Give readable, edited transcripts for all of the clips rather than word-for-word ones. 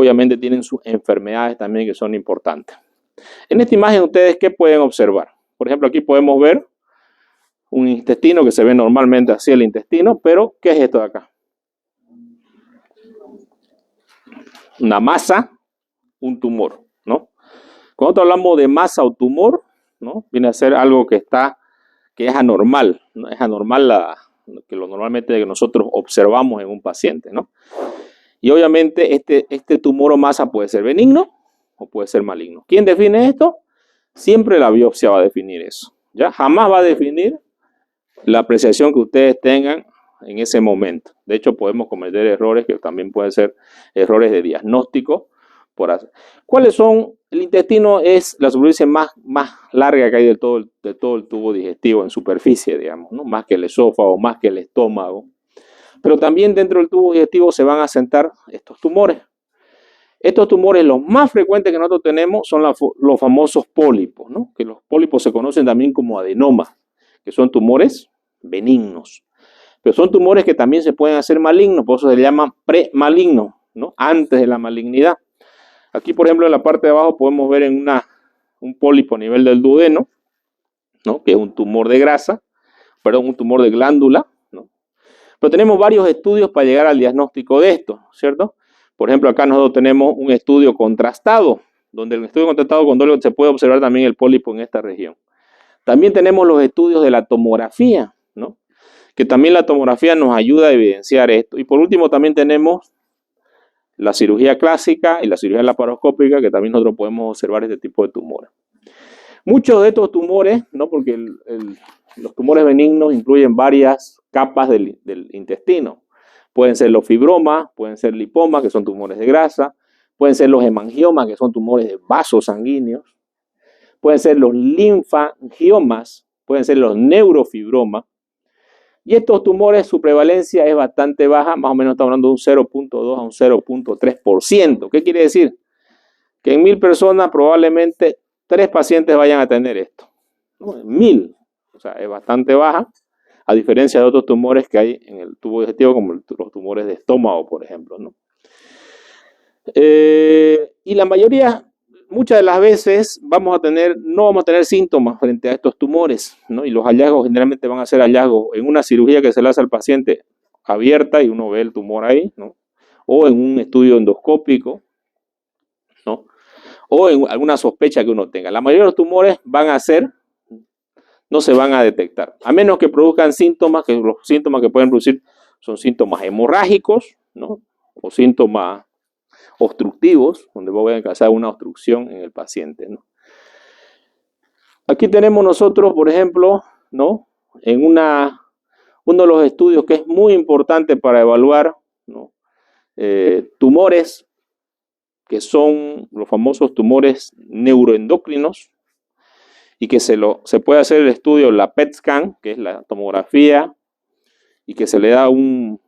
obviamente tienen sus enfermedades también que son importantes. En esta imagen ustedes, ¿qué pueden observar? Por ejemplo, aquí podemos ver un intestino que se ve normalmente así el intestino, pero ¿qué es esto de acá? Una masa, un tumor, ¿no? Cuando hablamos de masa o tumor, ¿no? Viene a ser algo que es anormal, ¿no? Es anormal que lo normalmente que nosotros observamos en un paciente, ¿no? Y obviamente este tumor o masa puede ser benigno o puede ser maligno. ¿Quién define esto? Siempre la biopsia va a definir eso, ¿ya? Jamás va a definir la apreciación que ustedes tengan en ese momento. De hecho, podemos cometer errores que también pueden ser errores de diagnóstico. ¿Cuáles son? El intestino es la superficie más larga que hay de todo el tubo digestivo en superficie, digamos, ¿no? Más que el esófago, más que el estómago. Pero también dentro del tubo digestivo se van a asentar estos tumores. Estos tumores, los más frecuentes que nosotros tenemos, son los famosos pólipos, ¿no? Que los pólipos se conocen también como adenomas, que son tumores benignos. Pero son tumores que también se pueden hacer malignos, por eso se llaman premalignos, ¿no? Antes de la malignidad. Aquí, por ejemplo, en la parte de abajo podemos ver un pólipo a nivel del duodeno, ¿no? Que es un tumor de grasa, perdón, un tumor de glándula, ¿no? Pero tenemos varios estudios para llegar al diagnóstico de esto, ¿cierto? Por ejemplo, acá nosotros tenemos un estudio contrastado, donde en el estudio contrastado con Dolio se puede observar también el pólipo en esta región. También tenemos los estudios de la tomografía, ¿no? Que también la tomografía nos ayuda a evidenciar esto. Y por último también tenemos la cirugía clásica y la cirugía laparoscópica, que también nosotros podemos observar este tipo de tumores. Muchos de estos tumores, ¿no? Porque los tumores benignos incluyen varias capas del intestino. Pueden ser los fibromas, pueden ser lipomas, que son tumores de grasa, pueden ser los hemangiomas, que son tumores de vasos sanguíneos, pueden ser los linfangiomas, pueden ser los neurofibromas. Y estos tumores, su prevalencia es bastante baja, más o menos estamos hablando de un 0.2 a un 0.3%. ¿Qué quiere decir? Que en 1000 personas probablemente 3 pacientes vayan a tener esto, ¿no? En 1000, o sea, es bastante baja, a diferencia de otros tumores que hay en el tubo digestivo, como los tumores de estómago, por ejemplo, ¿no? Y la mayoría, muchas de las veces, no vamos a tener síntomas frente a estos tumores, ¿no? Y los hallazgos generalmente van a ser hallazgos en una cirugía que se le hace al paciente abierta y uno ve el tumor ahí, ¿no? O en un estudio endoscópico, ¿no? O en alguna sospecha que uno tenga. La mayoría de los tumores no se van a detectar, a menos que produzcan síntomas, que los síntomas que pueden producir son síntomas hemorrágicos, ¿no? O síntomas obstructivos, donde voy a causar una obstrucción en el paciente, ¿no? Aquí tenemos nosotros, por ejemplo, ¿no? En uno de los estudios que es muy importante para evaluar, ¿no? Tumores que son los famosos tumores neuroendocrinos, y que se puede hacer el estudio, la PET scan, que es la tomografía, y que se le da un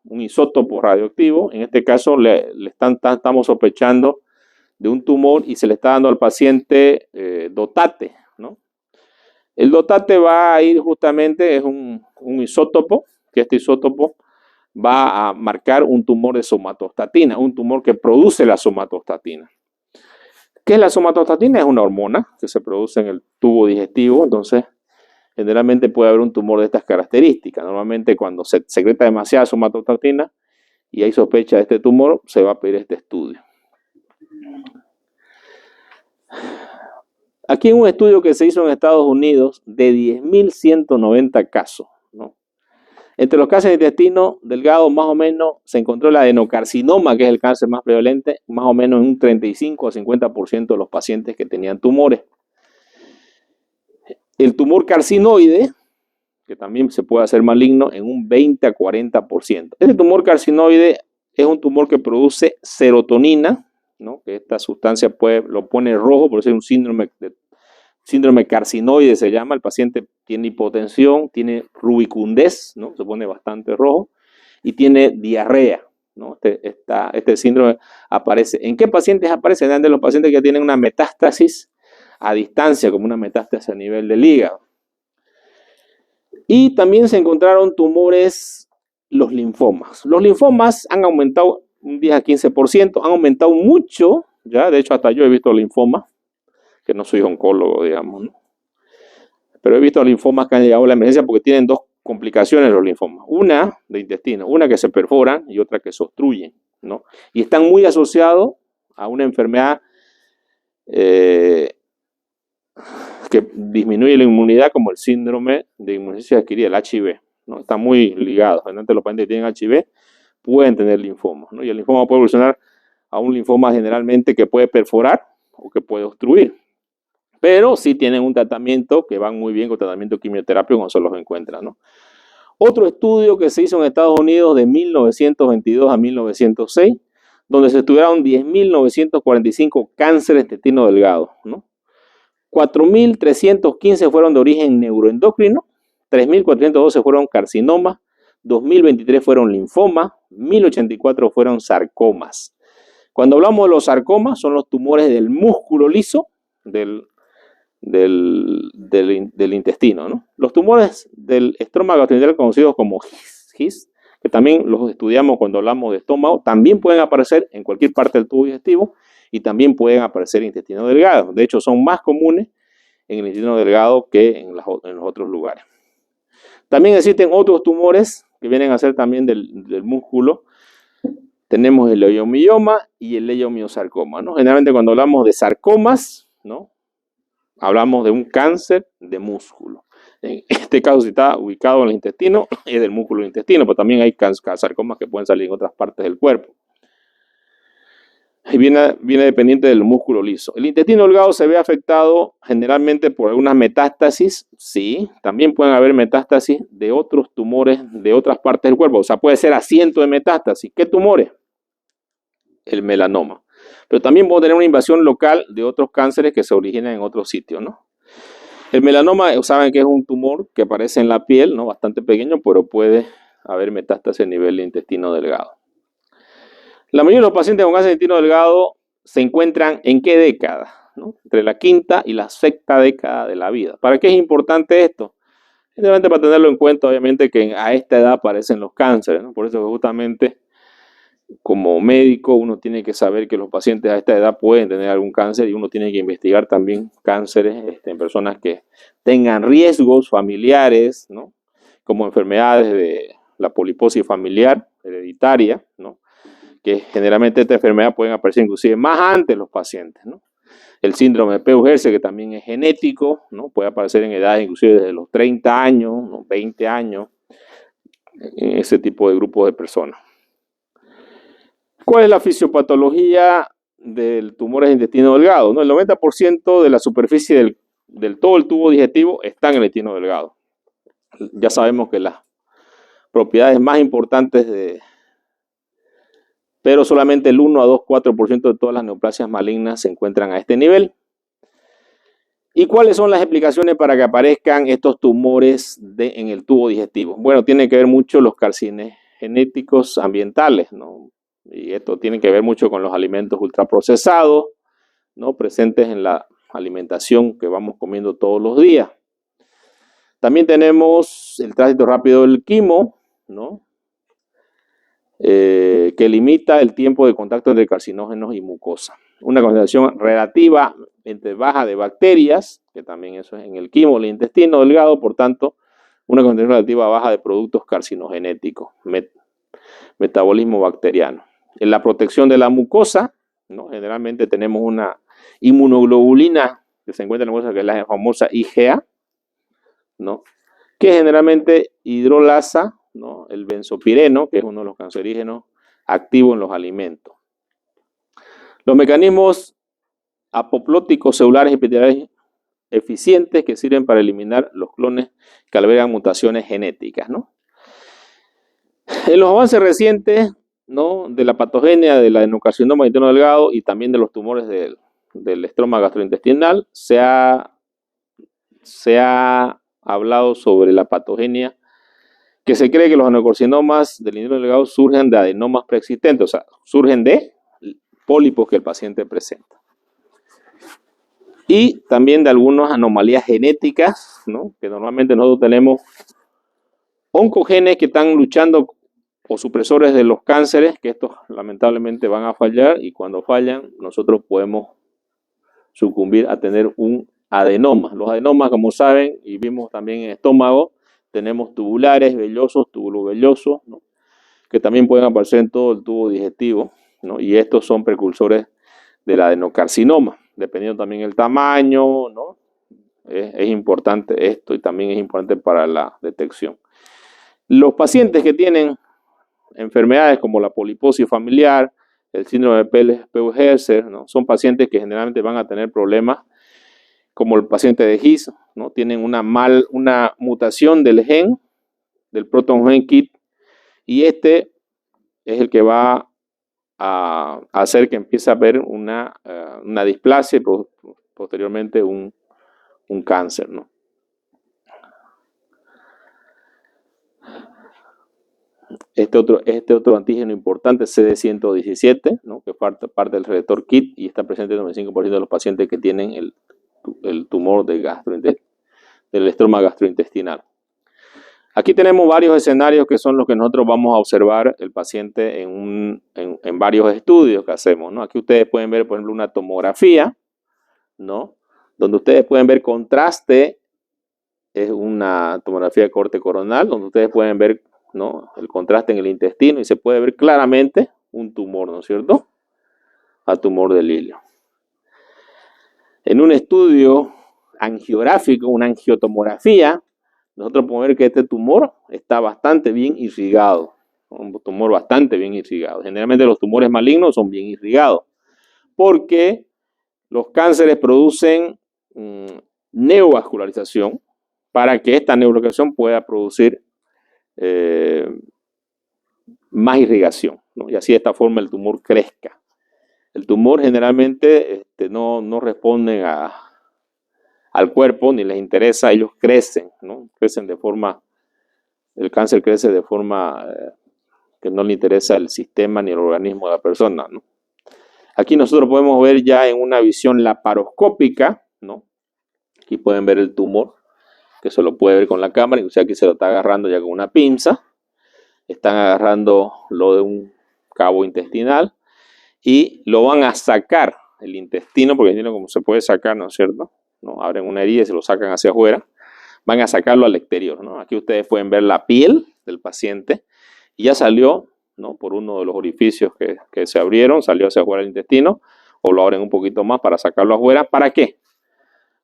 isótopo radioactivo. En este caso estamos sospechando de un tumor y se le está dando al paciente dotate, ¿no? El dotate va a ir justamente, es un isótopo, que este isótopo va a marcar un tumor de somatostatina, un tumor que produce la somatostatina. ¿Qué es la somatostatina? Es una hormona que se produce en el tubo digestivo, entonces generalmente puede haber un tumor de estas características. Normalmente cuando se secreta demasiada somatostatina y hay sospecha de este tumor, se va a pedir este estudio. Aquí en un estudio que se hizo en Estados Unidos de 10.190 casos, ¿no? Entre los cánceres de intestino delgado, más o menos, se encontró el adenocarcinoma, que es el cáncer más prevalente, más o menos en un 35 a 50% de los pacientes que tenían tumores. El tumor carcinoide, que también se puede hacer maligno, en un 20 a 40%. Este tumor carcinoide es un tumor que produce serotonina, ¿no? Que esta sustancia lo pone rojo, por eso es un síndrome carcinoide se llama. El paciente tiene hipotensión, tiene rubicundez, ¿no? Se pone bastante rojo, y tiene diarrea, ¿no? Este síndrome aparece. ¿En qué pacientes aparece? En los pacientes que tienen una metástasis a distancia, como una metástasis a nivel del hígado. Y también se encontraron tumores, los linfomas. Los linfomas han aumentado un 10 a 15%, han aumentado mucho, ya, de hecho hasta yo he visto linfomas, que no soy oncólogo, digamos, ¿no? Pero he visto linfomas que han llegado a la emergencia porque tienen dos complicaciones los linfomas, una de intestino, una que se perforan y otra que se obstruyen, ¿no? Y están muy asociados a una enfermedad que disminuye la inmunidad, como el síndrome de inmunodeficiencia adquirida, el HIV, ¿no? Están muy ligados. Generalmente los pacientes que tienen HIV pueden tener linfoma, ¿no? Y el linfoma puede evolucionar a un linfoma generalmente que puede perforar o que puede obstruir. Pero sí tienen un tratamiento que van muy bien con tratamiento quimioterápico cuando se los encuentran, ¿no? Otro estudio que se hizo en Estados Unidos de 1922 a 1906, donde se estudiaron 10.945 cánceres de intestino delgado, ¿no? 4.315 fueron de origen neuroendocrino, 3.412 fueron carcinomas, 2.023 fueron linfomas, 1.084 fueron sarcomas. Cuando hablamos de los sarcomas, son los tumores del músculo liso del intestino, ¿no? Los tumores del estroma gastrointestinal conocidos como GIS, que también los estudiamos cuando hablamos de estómago, también pueden aparecer en cualquier parte del tubo digestivo y también pueden aparecer en intestino delgado. De hecho, son más comunes en el intestino delgado que en los otros lugares. También existen otros tumores que vienen a ser también del músculo. Tenemos el leiomioma y el leiomiosarcoma, ¿no? Generalmente cuando hablamos de sarcomas, ¿no?, hablamos de un cáncer de músculo. En este caso, si está ubicado en el intestino, es del músculo del intestino, pero también hay sarcomas que pueden salir en otras partes del cuerpo. Y viene dependiente del músculo liso. El intestino delgado se ve afectado generalmente por algunas metástasis. Sí, también pueden haber metástasis de otros tumores de otras partes del cuerpo. O sea, puede ser asiento de metástasis. ¿Qué tumores? El melanoma. Pero también puede tener una invasión local de otros cánceres que se originan en otros sitios, ¿no? El melanoma, saben que es un tumor que aparece en la piel, ¿no?, bastante pequeño, pero puede haber metástasis a nivel de intestino delgado. La mayoría de los pacientes con cáncer de intestino delgado se encuentran ¿en qué década?, ¿no? Entre la quinta y la sexta década de la vida. ¿Para qué es importante esto? Simplemente para tenerlo en cuenta, obviamente, que a esta edad aparecen los cánceres, ¿no? Por eso justamente como médico uno tiene que saber que los pacientes a esta edad pueden tener algún cáncer y uno tiene que investigar también cánceres en personas que tengan riesgos familiares, ¿no?, como enfermedades de la poliposis familiar hereditaria, ¿no?, que generalmente esta enfermedad pueden aparecer inclusive más antes los pacientes, ¿no? El síndrome de Peutz-Jeghers, que también es genético, ¿no?, puede aparecer en edades inclusive desde los 30 años, ¿no?, 20 años, en ese tipo de grupos de personas. ¿Cuál es la fisiopatología del tumor de intestino delgado? ¿No? El 90% de la superficie del todo el tubo digestivo está en el intestino delgado. Ya sabemos que las propiedades más importantes pero solamente el 1 a 2,4% de todas las neoplasias malignas se encuentran a este nivel. ¿Y cuáles son las explicaciones para que aparezcan estos tumores en el tubo digestivo? Bueno, tiene que ver mucho los carcinogenéticos genéticos ambientales, ¿no? Y esto tiene que ver mucho con los alimentos ultraprocesados, ¿no?, presentes en la alimentación que vamos comiendo todos los días. También tenemos el tránsito rápido del quimo, ¿no?, que limita el tiempo de contacto entre carcinógenos y mucosa. Una concentración relativamente baja de bacterias, que también eso es en el quimo, el intestino delgado, por tanto, una concentración relativa baja de productos carcinogenéticos, metabolismo bacteriano. En la protección de la mucosa, ¿no?, generalmente tenemos una inmunoglobulina que se encuentra en la mucosa, que es la famosa IgA, ¿no?, que generalmente hidrolasa, ¿no?, el benzopireno, que es uno de los cancerígenos activos en los alimentos. Los mecanismos apoplóticos celulares epiteliales eficientes que sirven para eliminar los clones que albergan mutaciones genéticas, ¿no? En los avances recientes, ¿no?, de la patogenia del adenocarcinoma del intestino delgado y también de los tumores del estroma gastrointestinal, se ha hablado sobre la patogenia que se cree que los adenocarcinomas del intestino delgado surgen de adenomas preexistentes, o sea, surgen de pólipos que el paciente presenta. Y también de algunas anomalías genéticas, ¿no?, que normalmente nosotros tenemos oncogenes que están luchando o supresores de los cánceres, que estos lamentablemente van a fallar, y cuando fallan nosotros podemos sucumbir a tener un adenoma. Los adenomas, como saben, y vimos también en estómago, tenemos tubulares, vellosos, tubulovellosos, ¿no?, que también pueden aparecer en todo el tubo digestivo, ¿no?, y estos son precursores del adenocarcinoma, dependiendo también el tamaño, ¿no? Es importante esto, y también es importante para la detección. Los pacientes que tienen enfermedades como la poliposis familiar, el síndrome de Peutz-Jeghers, ¿no?, son pacientes que generalmente van a tener problemas, como el paciente de His, ¿no?, tienen una mutación del gen, del proton gen KIT, y este es el que va a hacer que empiece a haber una displasia y posteriormente un cáncer, ¿no? Este otro antígeno importante, CD117, ¿no?, que parte del receptor KIT y está presente en el 95% de los pacientes que tienen el tumor del estroma gastrointestinal. Aquí tenemos varios escenarios que son los que nosotros vamos a observar el paciente en varios estudios que hacemos, ¿no? Aquí ustedes pueden ver, por ejemplo, una tomografía, ¿no?, donde ustedes pueden ver contraste. Es una tomografía de corte coronal, donde ustedes pueden ver, ¿no?, el contraste en el intestino, y se puede ver claramente un tumor, ¿no es cierto?, a tumor del hilio. En un estudio angiográfico, una angiotomografía, nosotros podemos ver que este tumor está bastante bien irrigado, un tumor bastante bien irrigado. Generalmente los tumores malignos son bien irrigados, porque los cánceres producen neovascularización, para que esta neovascularización pueda producir más irrigación, ¿no?, y así de esta forma el tumor crezca. El tumor generalmente no responden al cuerpo, ni les interesa, ellos crecen, ¿no?, crecen de forma, el cáncer crece de forma que no le interesa el sistema ni el organismo de la persona, ¿no? Aquí nosotros podemos ver ya en una visión laparoscópica, ¿no?, aquí pueden ver el tumor, que se lo puede ver con la cámara, incluso aquí se lo está agarrando ya con una pinza, están agarrando lo de un cabo intestinal, y lo van a sacar el intestino, porque el intestino como se puede sacar, ¿no es cierto?, ¿no?, abren una herida y se lo sacan hacia afuera, van a sacarlo al exterior, ¿no? Aquí ustedes pueden ver la piel del paciente, y ya salió, ¿no?, por uno de los orificios que se abrieron, salió hacia afuera el intestino, o lo abren un poquito más para sacarlo afuera. ¿Para qué?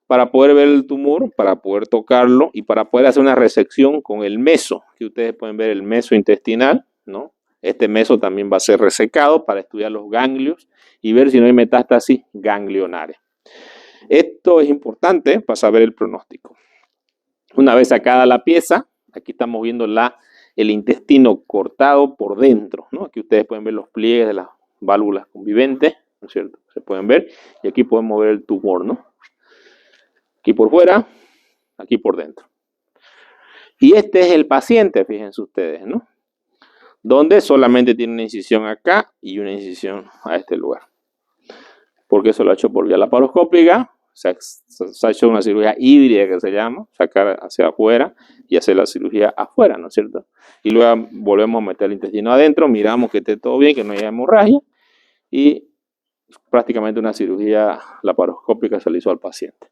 Para poder ver el tumor, para poder tocarlo y para poder hacer una resección con el meso. Aquí ustedes pueden ver el meso intestinal, ¿no? Este meso también va a ser resecado para estudiar los ganglios y ver si no hay metástasis ganglionares. Esto es importante para saber el pronóstico. Una vez sacada la pieza, aquí estamos viendo el intestino cortado por dentro, ¿no? Aquí ustedes pueden ver los pliegues de las válvulas conviventes, ¿no es cierto? Se pueden ver, y aquí podemos ver el tumor, ¿no? Aquí por fuera, aquí por dentro. Y este es el paciente, fíjense ustedes, ¿no?, donde solamente tiene una incisión acá y una incisión a este lugar. Porque eso lo ha hecho por vía laparoscópica, se ha hecho una cirugía híbrida que se llama, sacar hacia afuera y hacer la cirugía afuera, ¿no es cierto? Y luego volvemos a meter el intestino adentro, miramos que esté todo bien, que no haya hemorragia, y prácticamente una cirugía laparoscópica se le hizo al paciente.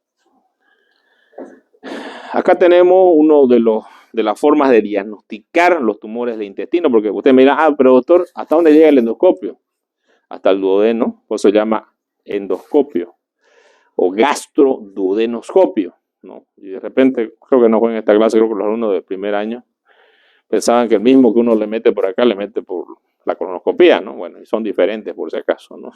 Acá tenemos uno de las formas de diagnosticar los tumores del intestino, porque usted me dirá, pero doctor, ¿hasta dónde llega el endoscopio? Hasta el duodeno, por eso se llama endoscopio o gastroduodenoscopio, ¿no? Y de repente, creo que no fue en esta clase, creo que los alumnos de primer año pensaban que el mismo que uno le mete por acá, le mete por la colonoscopía, ¿no? Bueno, y son diferentes por si acaso, ¿no?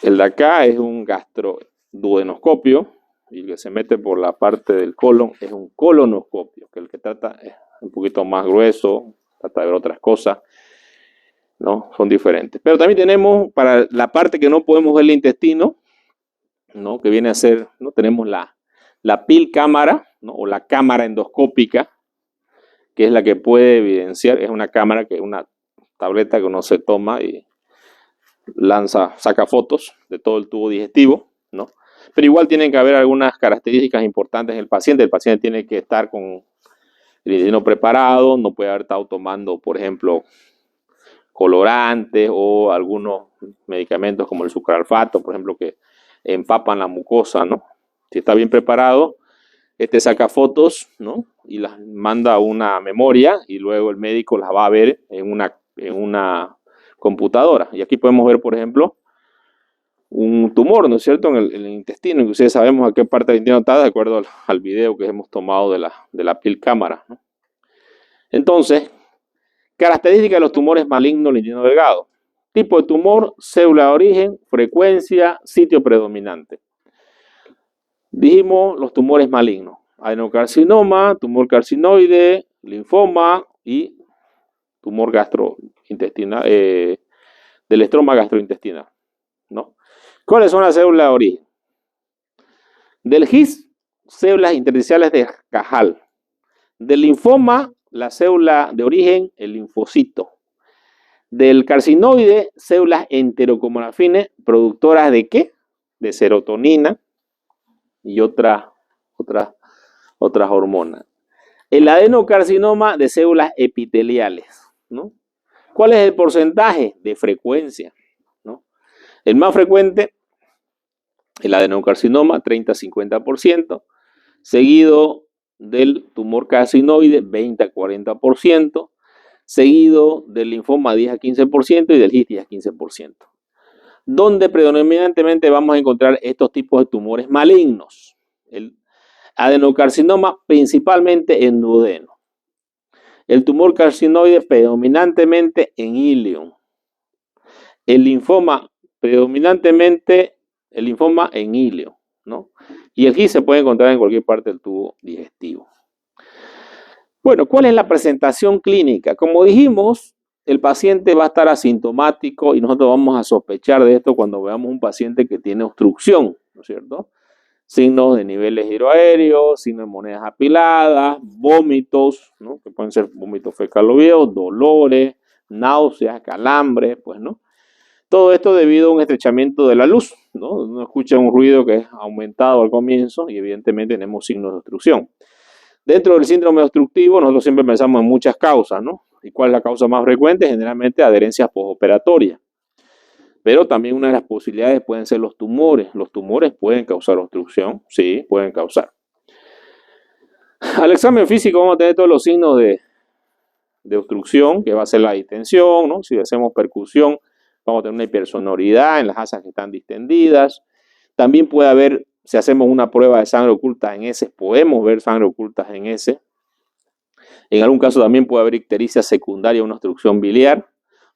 El de acá es un gastroduodenoscopio, y el que se mete por la parte del colon es un colonoscopio, que el que trata es un poquito más grueso, trata de ver otras cosas, ¿no? Son diferentes. Pero también tenemos, para la parte que no podemos ver el intestino, ¿no?, que viene a ser, ¿no?, tenemos la PIL cámara, ¿no?, o la cámara endoscópica, que es la que puede evidenciar, es una cámara que es una tableta que uno se toma y saca fotos de todo el tubo digestivo, ¿no? Pero igual tienen que haber algunas características importantes en el paciente. El paciente tiene que estar con el intestino preparado, no puede haber estado tomando, por ejemplo, colorantes o algunos medicamentos como el sucralfato, por ejemplo, que empapan la mucosa, ¿no? Si está bien preparado, saca fotos, ¿no? Y las manda a una memoria y luego el médico las va a ver en una computadora. Y aquí podemos ver, por ejemplo, un tumor, ¿no es cierto?, en el intestino. Inclusive sabemos a qué parte del intestino está de acuerdo al video que hemos tomado de la piel cámara, ¿no? Entonces, características de los tumores malignos del intestino delgado. Tipo de tumor, célula de origen, frecuencia, sitio predominante. Dijimos los tumores malignos: adenocarcinoma, tumor carcinoide, linfoma y tumor gastrointestinal, del estroma gastrointestinal, ¿no? ¿Cuáles son las células de origen? Del GIS, células intersticiales de Cajal. Del linfoma, la célula de origen, el linfocito. Del carcinoide, células enterocomonafines, productoras ¿de qué? De serotonina y otras hormonas. El adenocarcinoma, de células epiteliales, ¿no? ¿Cuál es el porcentaje? De frecuencia, ¿no? El más frecuente, el adenocarcinoma, 30-50%, seguido del tumor carcinoide, 20-40%, seguido del linfoma, 10-15%, y del GIS, 10-15%. Donde predominantemente vamos a encontrar estos tipos de tumores malignos. El adenocarcinoma principalmente en duodeno. El tumor carcinoide predominantemente en ilion. El linfoma predominantemente en ilion, ¿no? Y el GIS se puede encontrar en cualquier parte del tubo digestivo. Bueno, ¿cuál es la presentación clínica? Como dijimos, el paciente va a estar asintomático y nosotros vamos a sospechar de esto cuando veamos un paciente que tiene obstrucción, ¿no es cierto? Signos de niveles hidroaéreos, signos de monedas apiladas, vómitos, ¿no? Que pueden ser vómitos fecaloviados, dolores, náuseas, calambres, pues, ¿no? Todo esto debido a un estrechamiento de la luz, ¿no? Uno escucha un ruido que es aumentado al comienzo y evidentemente tenemos signos de obstrucción. Dentro del síndrome obstructivo, nosotros siempre pensamos en muchas causas, ¿no? ¿Y cuál es la causa más frecuente? Generalmente adherencias postoperatorias. Pero también una de las posibilidades pueden ser los tumores. Los tumores pueden causar obstrucción, sí, pueden causar. Al examen físico vamos a tener todos los signos de obstrucción, que va a ser la distensión, ¿no? Si hacemos percusión, vamos a tener una hipersonoridad en las asas que están distendidas. También puede haber, si hacemos una prueba de sangre oculta en heces, podemos ver sangre oculta en heces. En algún caso también puede haber ictericia secundaria a una obstrucción biliar,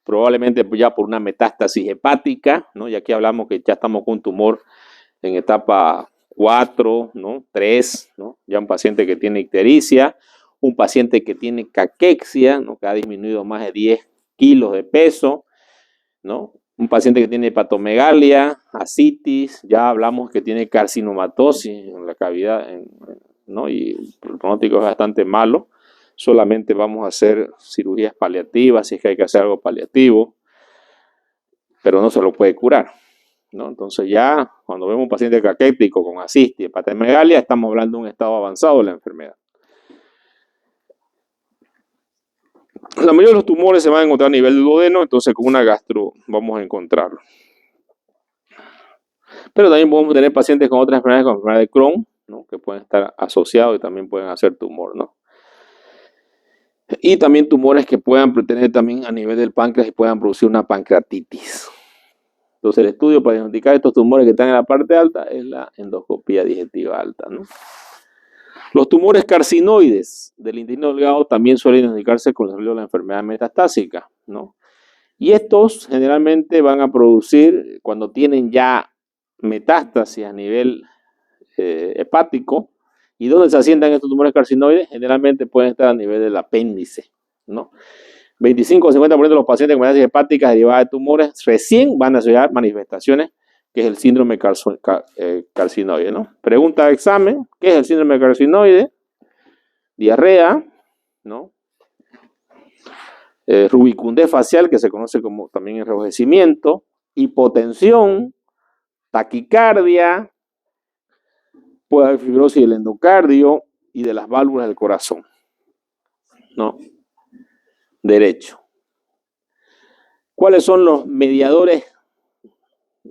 probablemente ya por una metástasis hepática, ¿no? Y aquí hablamos que ya estamos con un tumor en etapa 4, ¿no? 3, ¿no? Ya un paciente que tiene ictericia, un paciente que tiene caquexia, ¿no? Que ha disminuido más de 10 kilos de peso, ¿no? Un paciente que tiene hepatomegalia, ascitis, ya hablamos que tiene carcinomatosis en la cavidad, ¿no? Y el pronóstico es bastante malo. Solamente vamos a hacer cirugías paliativas si es que hay que hacer algo paliativo, pero no se lo puede curar, ¿no? Entonces ya cuando vemos un paciente caquético con ascitis y hepatomegalia, estamos hablando de un estado avanzado de la enfermedad. La mayoría de los tumores se van a encontrar a nivel del duodeno, entonces con una gastro vamos a encontrarlo. Pero también podemos tener pacientes con otras enfermedades, como enfermedad de Crohn, ¿no? Que pueden estar asociados y también pueden hacer tumor, ¿no? Y también tumores que puedan tener también a nivel del páncreas y puedan producir una pancreatitis. Entonces el estudio para diagnosticar estos tumores que están en la parte alta es la endoscopía digestiva alta, ¿no? Los tumores carcinoides del intestino delgado también suelen diagnosticarse con el desarrollo de la enfermedad metastásica, ¿no? Y estos generalmente van a producir, cuando tienen ya metástasis a nivel hepático. ¿Y dónde se asientan estos tumores carcinoides? Generalmente pueden estar a nivel del apéndice, ¿no? 25 o 50% de los pacientes con metástasis hepáticas derivadas de tumores recién van a desarrollar manifestaciones, que es el síndrome carcinoide, ¿no? Pregunta de examen: ¿qué es el síndrome carcinoide? Diarrea, ¿no? Rubicundez facial, que se conoce como también enrojecimiento, hipotensión, taquicardia, puede haber fibrosis del endocardio y de las válvulas del corazón. ¿no? Derecho. ¿Cuáles son los mediadores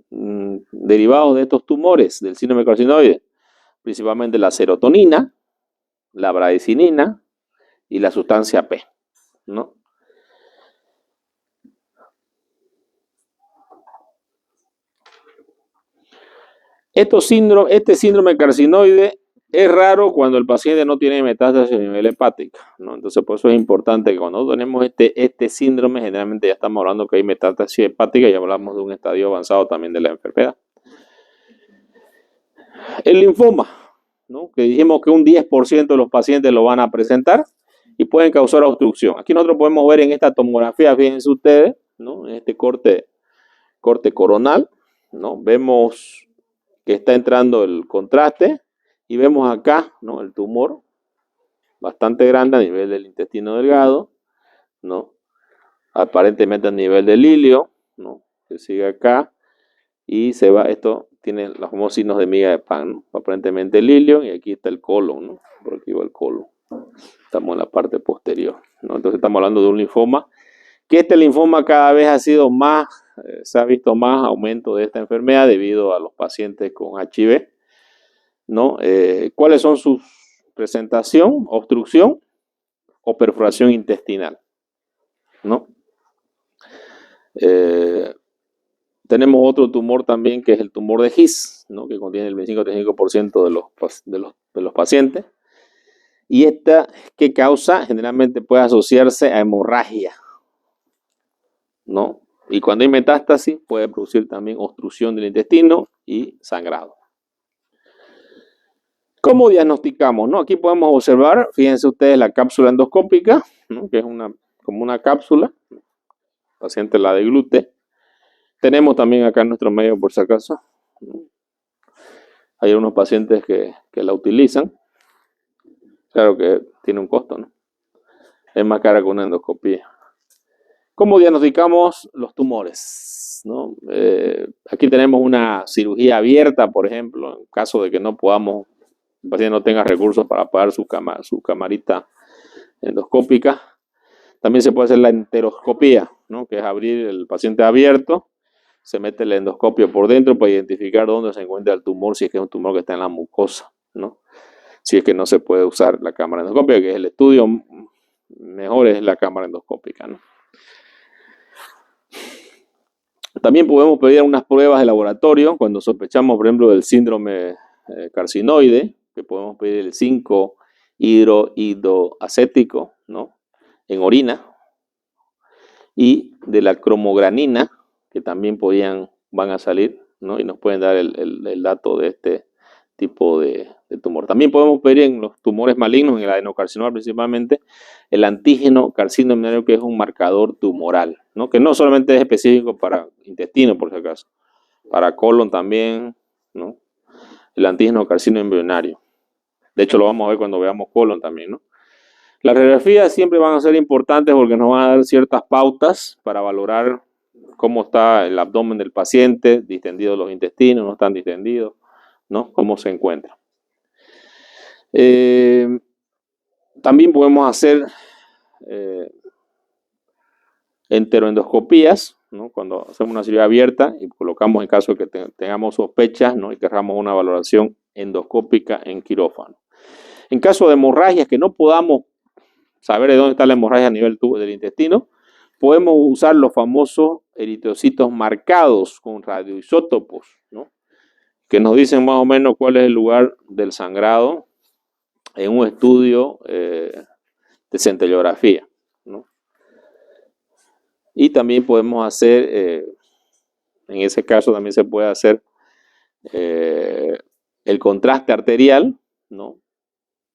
derivados de estos tumores del síndrome carcinoide? Principalmente la serotonina, la bradicinina y la sustancia P, ¿no? Este síndrome carcinoide es raro cuando el paciente no tiene metástasis a nivel hepático, ¿no? Entonces, por eso es importante que cuando tenemos este síndrome, generalmente ya estamos hablando que hay metástasis hepática y hablamos de un estadio avanzado también de la enfermedad. El linfoma, ¿no? Que dijimos que un 10% de los pacientes lo van a presentar y pueden causar obstrucción. Aquí nosotros podemos ver en esta tomografía, fíjense ustedes, ¿no? En este corte coronal, ¿no? Vemos que está entrando el contraste y vemos acá, ¿no? El tumor bastante grande a nivel del intestino delgado, ¿no? Aparentemente a nivel del ilio, ¿no? Que sigue acá y se va, esto tiene los famosos signos de miga de pan, ¿no? Aparentemente el ilio y aquí está el colon, ¿no? Por aquí va el colon. Estamos en la parte posterior, ¿no? Entonces estamos hablando de un linfoma, que este linfoma cada vez ha sido más, se ha visto más aumento de esta enfermedad debido a los pacientes con HIV, ¿no? ¿Cuáles son sus presentación? Obstrucción o perforación intestinal, ¿no? Tenemos otro tumor también que es el tumor de His, ¿no? Que contiene el 25-35% de los pacientes. Y esta, ¿qué causa? Generalmente puede asociarse a hemorragia, ¿no? Y cuando hay metástasis puede producir también obstrucción del intestino y sangrado. ¿Cómo diagnosticamos? ¿No? Aquí podemos observar, fíjense ustedes, la cápsula endoscópica, ¿no? Que es como una cápsula, paciente la deglute. Tenemos también acá en nuestro medio, por si acaso, ¿no? Hay unos pacientes que la utilizan. Claro que tiene un costo, ¿no? Es más cara que una endoscopía. ¿Cómo diagnosticamos los tumores? ¿No? Aquí tenemos una cirugía abierta, por ejemplo, en caso de que no podamos, el paciente no tenga recursos para pagar su camarita endoscópica. También se puede hacer la enteroscopía, ¿no? Que es abrir el paciente abierto, se mete el endoscopio por dentro para identificar dónde se encuentra el tumor, si es que es un tumor que está en la mucosa, ¿no? Si es que no se puede usar la cámara endoscópica, que es el estudio mejor es la cámara endoscópica, ¿no? También podemos pedir unas pruebas de laboratorio cuando sospechamos, por ejemplo, del síndrome carcinoide, que podemos pedir el 5-hidroacético, ¿no? En orina, y de la cromogranina, que también van a salir, ¿no? Y nos pueden dar el dato de este tipo de tumor. También podemos pedir en los tumores malignos, en el adenocarcinoma principalmente, el antígeno carcinoma, que es un marcador tumoral, ¿no? Que no solamente es específico para intestino, por si acaso, para colon también, ¿no? El antígeno carcinoma embrionario. De hecho, lo vamos a ver cuando veamos colon también, ¿no? Las radiografías siempre van a ser importantes porque nos van a dar ciertas pautas para valorar cómo está el abdomen del paciente, distendidos los intestinos, no están distendidos, ¿no? Cómo se encuentra. También podemos hacer enteroendoscopías, ¿no? Cuando hacemos una cirugía abierta y colocamos en caso de que tengamos sospechas, ¿no? Y querramos una valoración endoscópica en quirófano. En caso de hemorragias que no podamos saber de dónde está la hemorragia a nivel del intestino, podemos usar los famosos eritrocitos marcados con radioisótopos, ¿no? Que nos dicen más o menos cuál es el lugar del sangrado en un estudio de centellografía, ¿no? Y también podemos hacer, en ese caso también se puede hacer el contraste arterial, ¿no?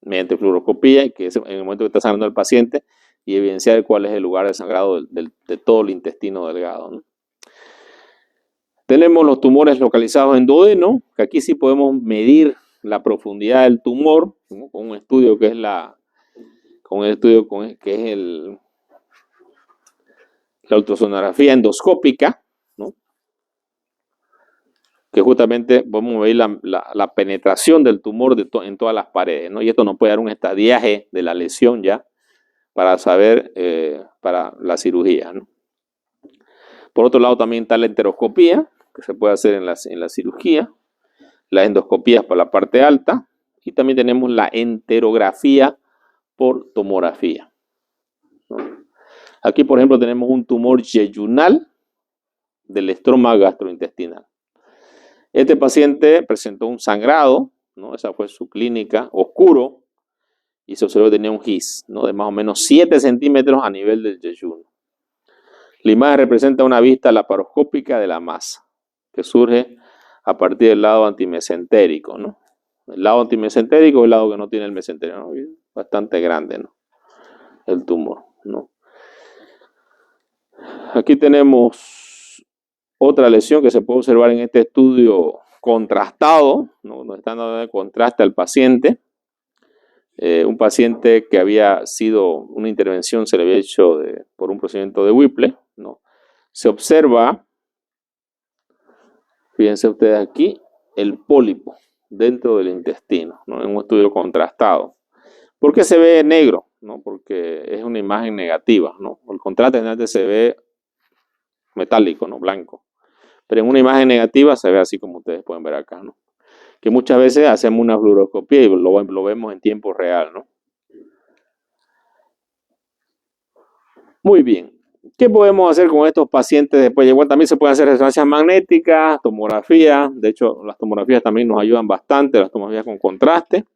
Mediante fluoroscopía, que es en el momento que está sangrando el paciente, y evidenciar cuál es el lugar de sangrado de todo el intestino delgado, ¿no? Tenemos los tumores localizados en duodeno, que aquí sí podemos medir la profundidad del tumor, ¿no? Con un estudio que es la ultrasonografía endoscópica, ¿no? Que justamente vamos a medir la penetración del tumor en todas las paredes, ¿no? Y esto nos puede dar un estadiaje de la lesión ya para saber, para la cirugía, ¿no? Por otro lado, también está la enteroscopía, que se puede hacer en la cirugía, la endoscopía para la parte alta, y también tenemos la enterografía por tomografía, ¿no? Aquí, por ejemplo, tenemos un tumor yeyunal del estroma gastrointestinal. Este paciente presentó un sangrado, ¿no? Esa fue su clínica, oscuro, y se observó que tenía un GIS, ¿no? De más o menos 7 centímetros a nivel del yeyuno. La imagen representa una vista laparoscópica de la masa, que surge a partir del lado antimesentérico, ¿no? El lado antimesentérico es el lado que no tiene el mesenterio, ¿no? Bastante grande, ¿no? El tumor, ¿no? Aquí tenemos otra lesión que se puede observar en este estudio contrastado, ¿no? Nos están dando de contraste al paciente. Un paciente que había sido una intervención, se le había hecho por un procedimiento de Whipple, ¿no? Se observa, fíjense ustedes aquí, el pólipo dentro del intestino, ¿no? En un estudio contrastado. ¿Por qué se ve negro? ¿No? Porque es una imagen negativa, ¿no? El contraste generalmente se ve metálico, ¿no? Blanco. Pero en una imagen negativa se ve así como ustedes pueden ver acá, ¿no? Que muchas veces hacemos una fluoroscopía y lo vemos en tiempo real, ¿no? Muy bien. ¿Qué podemos hacer con estos pacientes después? Igual también se pueden hacer resonancias magnéticas, tomografía. De hecho, las tomografías también nos ayudan bastante, las tomografías con contraste.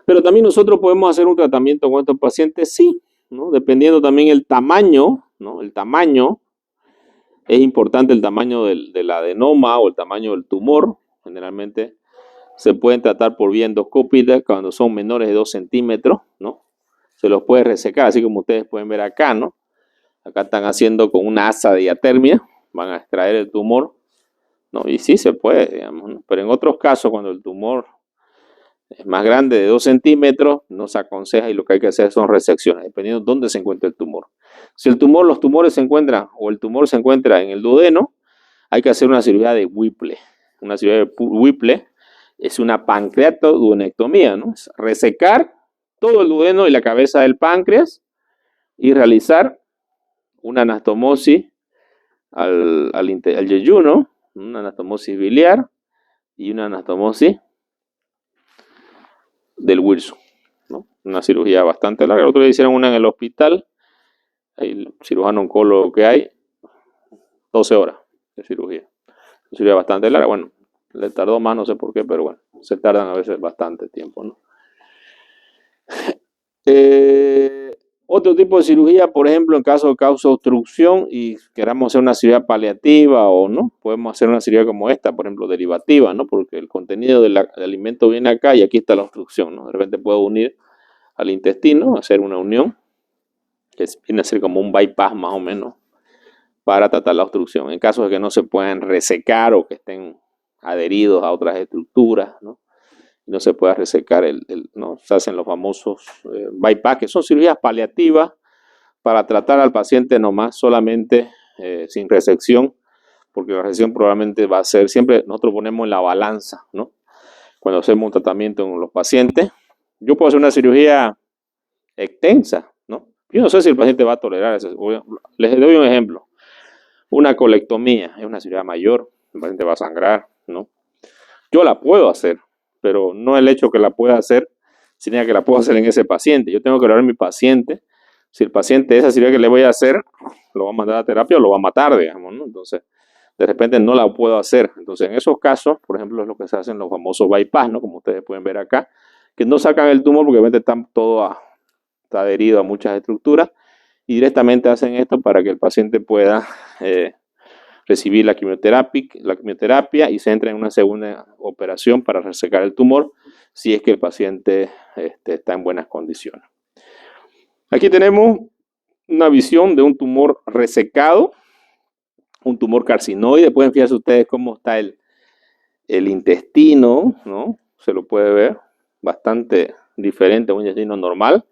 Pero también nosotros podemos hacer un tratamiento con estos pacientes, sí, ¿no? Dependiendo también el tamaño, ¿no? El tamaño, es importante el tamaño del adenoma o el tamaño del tumor. Generalmente se pueden tratar por vía endoscópica cuando son menores de 2 centímetros, ¿no? Se los puede resecar, así como ustedes pueden ver acá, ¿no? Acá están haciendo con una asa de diatermia, van a extraer el tumor, ¿no? Y sí se puede, digamos, ¿no? Pero en otros casos, cuando el tumor es más grande de 2 centímetros, no se aconseja y lo que hay que hacer son resecciones, dependiendo de dónde se encuentre el tumor. Si los tumores se encuentran, o el tumor se encuentra en el duodeno, hay que hacer una cirugía de Whipple. Una cirugía de Whipple es una pancreatoduodectomía, ¿no? Es resecar todo el duodeno y la cabeza del páncreas y realizar una anastomosis al yeyuno, una anastomosis biliar y una anastomosis del Wilson, ¿no? Una cirugía bastante larga. El otro día hicieron una en el hospital, el cirujano oncólogo que hay, 12 horas de cirugía. Una cirugía bastante larga, bueno, le tardó más, no sé por qué, pero bueno, se tardan a veces bastante tiempo, ¿no? Otro tipo de cirugía, por ejemplo, en caso de causa obstrucción y queramos hacer una cirugía paliativa o no, podemos hacer una cirugía como esta, por ejemplo, derivativa, ¿no? Porque el contenido del alimento viene acá y aquí está la obstrucción, ¿no? De repente puedo unir al intestino, hacer una unión, que viene a ser como un bypass más o menos, para tratar la obstrucción. En caso de que no se puedan resecar o que estén adheridos a otras estructuras, ¿no? No se pueda resecar, ¿no? Se hacen los famosos bypass, que son cirugías paliativas para tratar al paciente nomás, solamente sin resección, porque la resección probablemente va a ser, siempre nosotros ponemos en la balanza, ¿no? Cuando hacemos un tratamiento en los pacientes, yo puedo hacer una cirugía extensa, ¿no? Yo no sé si el paciente va a tolerar eso. Les doy un ejemplo. Una colectomía es una cirugía mayor, el paciente va a sangrar, ¿no? Yo la puedo hacer, pero no el hecho que la pueda hacer, sino que la puedo hacer en ese paciente. Yo tengo que hablar a mi paciente. Si el paciente, esa cirugía que le voy a hacer, lo va a mandar a terapia o lo va a matar, digamos, ¿no? Entonces, de repente no la puedo hacer. Entonces, en esos casos, por ejemplo, es lo que se hacen los famosos bypass, ¿no? Como ustedes pueden ver acá, que no sacan el tumor porque obviamente está adherido a muchas estructuras y directamente hacen esto para que el paciente pueda recibir la quimioterapia y se entra en una segunda operación para resecar el tumor si es que el paciente está en buenas condiciones. Aquí tenemos una visión de un tumor resecado, un tumor carcinoide. Pueden fijarse ustedes cómo está el intestino, ¿no? Se lo puede ver bastante diferente a un intestino normal.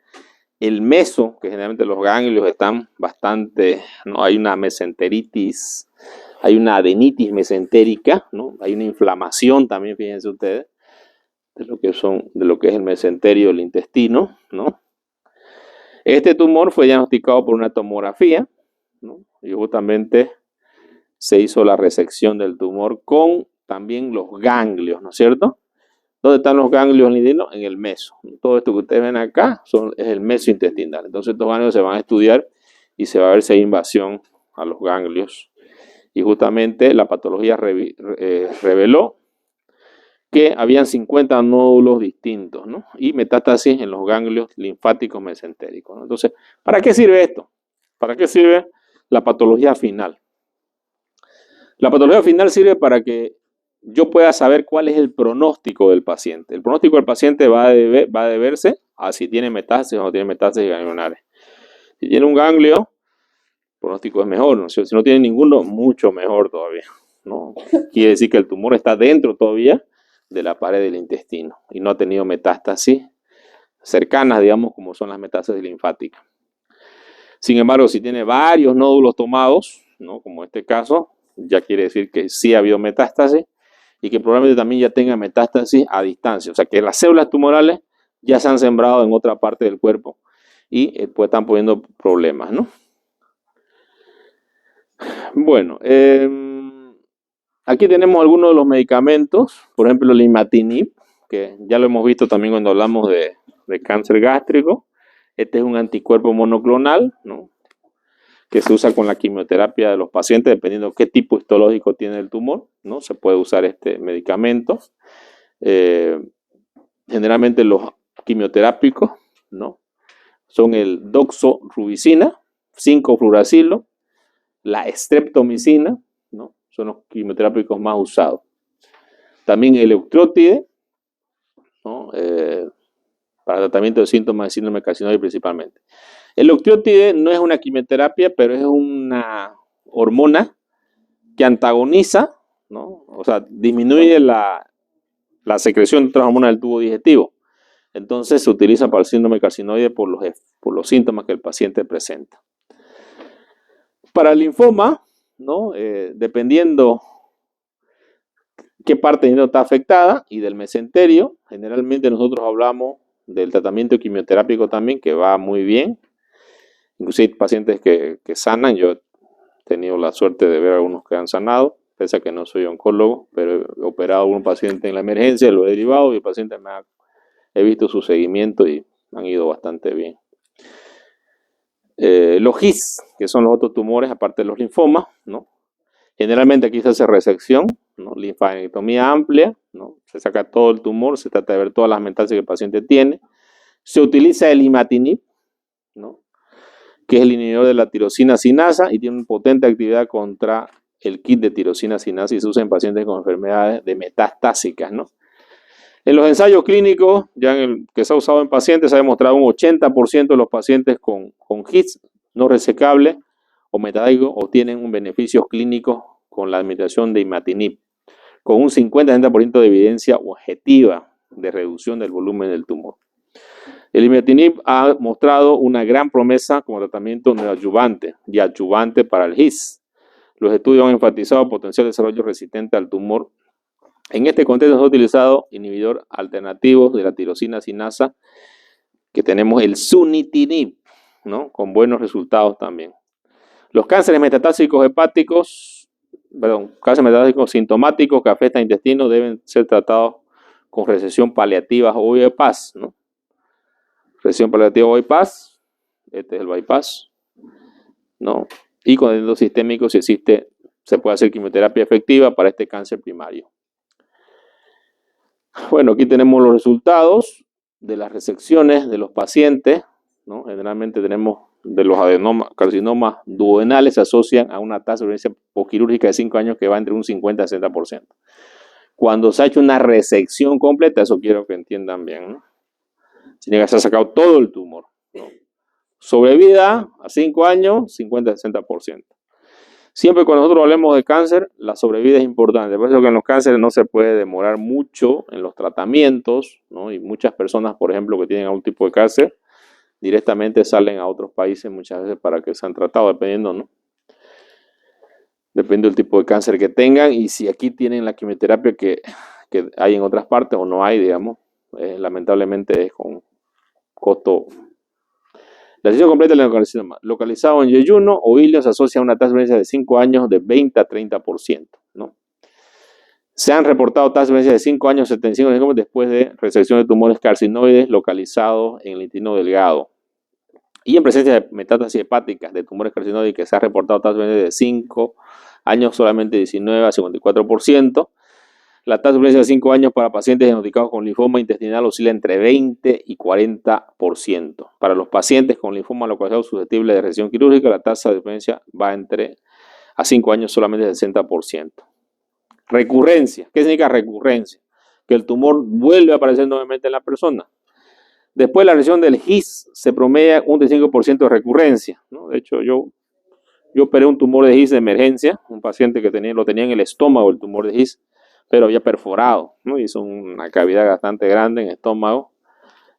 El meso, que generalmente los ganglios están bastante, ¿no? Hay una mesenteritis, hay una adenitis mesentérica, ¿no? Hay una inflamación también, fíjense ustedes, de lo que es el mesenterio del intestino, ¿no? Este tumor fue diagnosticado por una tomografía, ¿no? Y justamente se hizo la resección del tumor con también los ganglios, ¿no es cierto? ¿Dónde están los ganglios lindinos? En el meso. Todo esto que ustedes ven acá es el meso intestinal. Entonces estos ganglios se van a estudiar y se va a ver si hay invasión a los ganglios. Y justamente la patología reveló que habían 50 nódulos distintos, ¿no? Y metástasis en los ganglios linfáticos mesentéricos, ¿no? Entonces, ¿para qué sirve esto? ¿Para qué sirve la patología final? La patología final sirve para que yo pueda saber cuál es el pronóstico del paciente. El pronóstico del paciente va a deberse a si tiene metástasis o no tiene metástasis ganglionares. Si tiene un ganglio, el pronóstico es mejor, ¿no? Si no tiene ninguno, mucho mejor todavía, ¿no? Quiere decir que el tumor está dentro todavía de la pared del intestino y no ha tenido metástasis cercanas, digamos, como son las metástasis linfáticas. Sin embargo, si tiene varios nódulos tomados, ¿no? Como este caso, ya quiere decir que sí ha habido metástasis y que probablemente también ya tenga metástasis a distancia. O sea, que las células tumorales ya se han sembrado en otra parte del cuerpo y pues están poniendo problemas, ¿no? Bueno, aquí tenemos algunos de los medicamentos, por ejemplo el imatinib, que ya lo hemos visto también cuando hablamos de cáncer gástrico. Este es un anticuerpo monoclonal, ¿no? Que se usa con la quimioterapia de los pacientes, dependiendo de qué tipo histológico tiene el tumor, ¿no? Se puede usar este medicamento. Generalmente los quimioterápicos, ¿no? Son el doxorubicina, 5-fluoracilo, la streptomicina, ¿no? Son los quimioterápicos más usados. También el eutrótide, ¿no? Para tratamiento de síntomas de síndrome carcinoide principalmente. El eutrótide no es una quimioterapia, pero es una hormona que antagoniza, ¿no? O sea, disminuye la secreción de otras hormonas del tubo digestivo. Entonces se utiliza para el síndrome carcinoide por los síntomas que el paciente presenta. Para el linfoma, ¿no? Dependiendo qué parte del está afectada y del mesenterio, generalmente nosotros hablamos del tratamiento quimioterápico también, que va muy bien. Inclusive hay pacientes que sanan. Yo he tenido la suerte de ver a algunos que han sanado, pese a que no soy oncólogo, pero he operado a un paciente en la emergencia, lo he derivado y el paciente he visto su seguimiento y han ido bastante bien. Los GIS, que son los otros tumores, aparte de los linfomas, ¿no? Generalmente aquí se hace resección, ¿no? Linfadenectomía amplia, ¿no? Se saca todo el tumor, se trata de ver todas las metástasis que el paciente tiene. Se utiliza el imatinib, ¿no? Que es el inhibidor de la tirosina sinasa y tiene una potente actividad contra el kit de tirosina sinasa y se usa en pacientes con enfermedades de metastásicas, ¿no? En los ensayos clínicos, ya que se ha usado en pacientes, se ha demostrado un 80% de los pacientes con GIS no resecable o metastásico obtienen un beneficio clínico con la administración de imatinib, con un 50-60% de evidencia objetiva de reducción del volumen del tumor. El imatinib ha mostrado una gran promesa como tratamiento neoadyuvante y adyuvante para el GIS. Los estudios han enfatizado el potencial desarrollo resistente al tumor. En este contexto se ha utilizado inhibidor alternativo de la tirosina sinasa, que tenemos el sunitinib, ¿no? Con buenos resultados también. Los cánceres metatásicos cánceres metatásicos sintomáticos que afectan el intestino deben ser tratados con resección paliativa o bypass, ¿no? Resección paliativa o bypass, este es el bypass, ¿no? Y con el sistémico, si existe, se puede hacer quimioterapia efectiva para este cáncer primario. Bueno, aquí tenemos los resultados de las resecciones de los pacientes, ¿no? Generalmente tenemos de los carcinomas duodenales se asocian a una tasa de supervivencia posquirúrgica de 5 años que va entre un 50 y 60%. Cuando se ha hecho una resección completa, eso quiero que entiendan bien, ¿no? Tiene que ser sacado todo el tumor, ¿no? Sobrevida a 5 años, 50-60%. Siempre cuando nosotros hablemos de cáncer, la sobrevida es importante. Por eso que en los cánceres no se puede demorar mucho en los tratamientos, ¿no? Y muchas personas, por ejemplo, que tienen algún tipo de cáncer, directamente salen a otros países muchas veces para que sean tratados, dependiendo, ¿no? Depende del tipo de cáncer que tengan y si aquí tienen la quimioterapia que hay en otras partes o no hay, digamos, lamentablemente es con costo La lesión completa del carcinoma, localizado en yeyuno o hilio, se asocia a una tasa de supervivencia de 5 años de 20 a 30%, ¿no? Se han reportado tasas de supervivencia de 5 años, 75% después de resección de tumores carcinoides localizados en el intestino delgado. Y en presencia de metástasis hepáticas de tumores carcinoides que se ha reportado tasas de supervivencia de 5 años solamente 19 a 54%. La tasa de supervivencia de 5 años para pacientes diagnosticados con linfoma intestinal oscila entre 20 y 40%. Para los pacientes con linfoma localizado susceptible de resección quirúrgica, la tasa de supervivencia va entre a 5 años solamente 60%. Recurrencia. ¿Qué significa recurrencia? Que el tumor vuelve a aparecer nuevamente en la persona. Después de la lesión del GIS se promedia un 35% de recurrencia, ¿no? De hecho, yo operé un tumor de GIS de emergencia, un paciente que lo tenía en el estómago, el tumor de GIS, pero había perforado, ¿no? Hizo una cavidad bastante grande en el estómago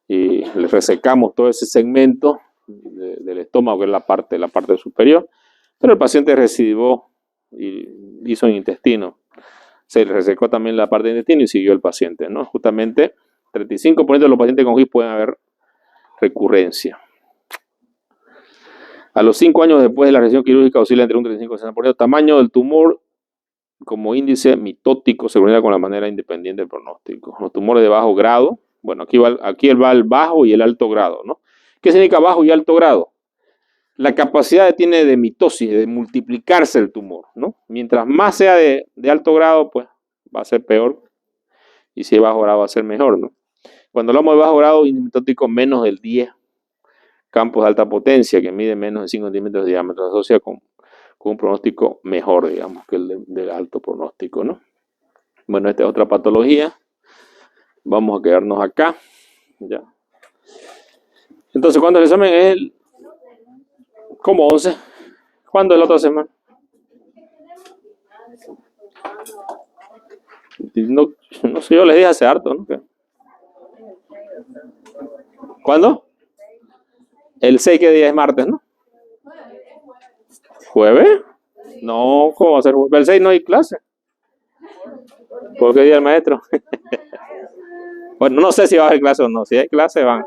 y le resecamos todo ese segmento del estómago, que es la parte superior, pero el paciente recidivó y hizo en intestino. Se le resecó también la parte del intestino y siguió el paciente, ¿no? Justamente 35% de los pacientes con GIS pueden haber recurrencia. A los 5 años después de la resección quirúrgica oscila entre un 35 y 60%. Tamaño del tumor como índice mitótico se coordina con la manera independiente del pronóstico. Los tumores de bajo grado, bueno, aquí va el bajo y el alto grado, ¿no? ¿Qué significa bajo y alto grado? La capacidad que tiene de mitosis, de multiplicarse el tumor, ¿no? Mientras más sea de alto grado, pues va a ser peor, y si es bajo grado va a ser mejor, ¿no? Cuando hablamos de bajo grado, índice mitótico menos del 10 campos de alta potencia, que mide menos de 5 centímetros de diámetro, se asocia con un pronóstico mejor, digamos, que el del alto pronóstico, ¿no? Bueno, esta es otra patología. Vamos a quedarnos acá. Ya. Entonces, ¿cuándo el examen es el? ¿Cómo 11? ¿Cuándo es la otra semana? No sé, yo les dije hace harto, ¿no? ¿Cuándo? El 6, ¿qué día es? Martes, ¿no? ¿Jueves? No, ¿cómo va a ser jueves? El 6 no hay clase. ¿Por qué día el maestro? Bueno, no sé si va a haber clase o no. Si hay clase, van.